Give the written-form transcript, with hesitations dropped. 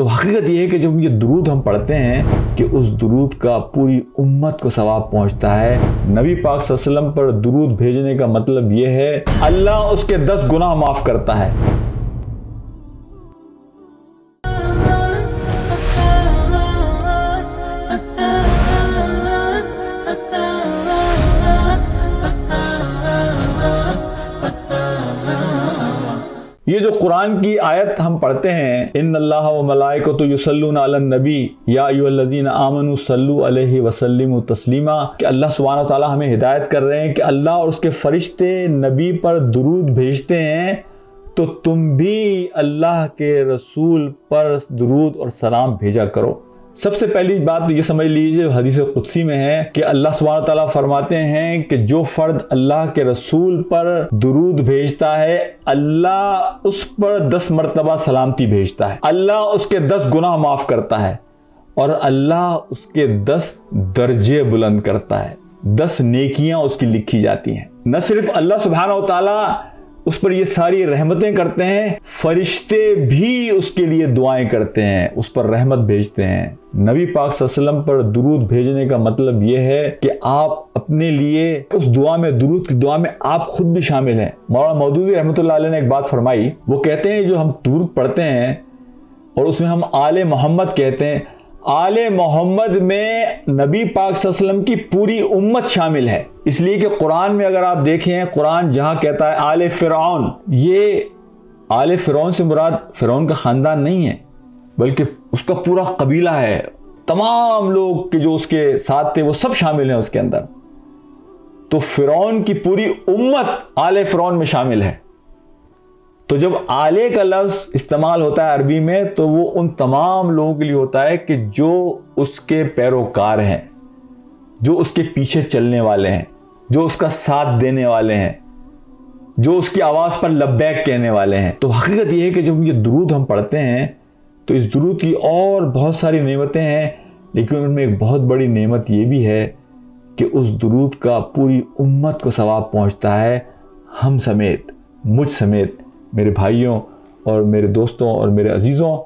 तो हकीकत यह है कि जब ये दुरूद हम पढ़ते हैं कि उस दुरूद का पूरी उम्मत को सवाब पहुंचता है। नबी पाक सल्लल्लाहु अलैहि वसल्लम पर दुरूद भेजने का मतलब यह है अल्लाह उसके 10 गुनाह माफ करता है। ये जो कुरान की आयत हम पढ़ते हैं, इन्नल्लाह व मलाइकतु युसल्लूना अलन नबी या अय्युहल्लज़ीना आमनू सल्लु अलैहि व सल्लिमु तस्लीमा, कि अल्लाह सुब्हानहू व तआला हमें हिदायत कर रहे हैं कि अल्लाह और उसके फरिश्ते नबी पर दुरूद भेजते हैं, तो तुम भी अल्लाह के रसूल पर दुरूद और सलाम भेजा करो। सबसे पहली बात तो ये समझ लीजिए, हदीस कुदसी में है कि अल्लाह सुब्हानहू व तआला फरमाते हैं कि जो फर्द अल्लाह के रसूल पर दुरूद भेजता है, अल्लाह उस पर 10 मरतबा सलामती भेजता है, अल्लाह उसके 10 गुनाह माफ करता है और अल्लाह उसके 10 दर्जे बुलंद करता है, 10 नेकियां उसकी लिखी जाती हैं। न सिर्फ अल्लाह सुब्हानहू व तआला उस पर ये सारी रहमतें करते हैं, फरिश्ते भी उसके लिए दुआएं करते हैं, उस पर रहमत भेजते हैं। नबी पाक सल्लल्लाहु अलैहि वसल्लम पर दुरूद भेजने का मतलब यह है कि आप अपने लिए उस दुआ में, दुरूद की दुआ में आप खुद भी शामिल हैं। मौलाना मौदूदी रहमतुल्लाह अलैह ने एक बात फरमाई, वो कहते हैं जो हम दुरूद पढ़ते हैं और उसमें हम आले मोहम्मद कहते हैं, आले मोहम्मद में नबी पाक सल्लल्लाहु अलैहि वसल्लम की पूरी उम्मत शामिल है। इसलिए कि कुरान में अगर आप देखें, कुरान जहां कहता है आले फिरौन, ये आले फिरौन से मुराद फिरौन का खानदान नहीं है, बल्कि उसका पूरा कबीला है। तमाम लोग के जो उसके साथ थे वो सब शामिल हैं उसके अंदर। तो फिरौन की पूरी उम्मत आले फिरौन में शामिल है। तो जब आले का लफ्ज इस्तेमाल होता है अरबी में, तो वो उन तमाम लोगों के लिए होता है कि जो उसके पैरोकार हैं, जो उसके पीछे चलने वाले हैं, जो उसका साथ देने वाले हैं, जो उसकी आवाज़ पर लब्बैक कहने वाले हैं। तो हकीकत यह है कि जब ये दुरूद हम पढ़ते हैं तो इस दुरूद की और बहुत सारी नेमतें हैं, लेकिन उनमें एक बहुत बड़ी नेमत ये भी है कि उस दुरूद का पूरी उम्मत को सवाब पहुंचता है, हम समेत, मुझ समेत, मेरे भाइयों और मेरे दोस्तों और मेरे अजीज़ों।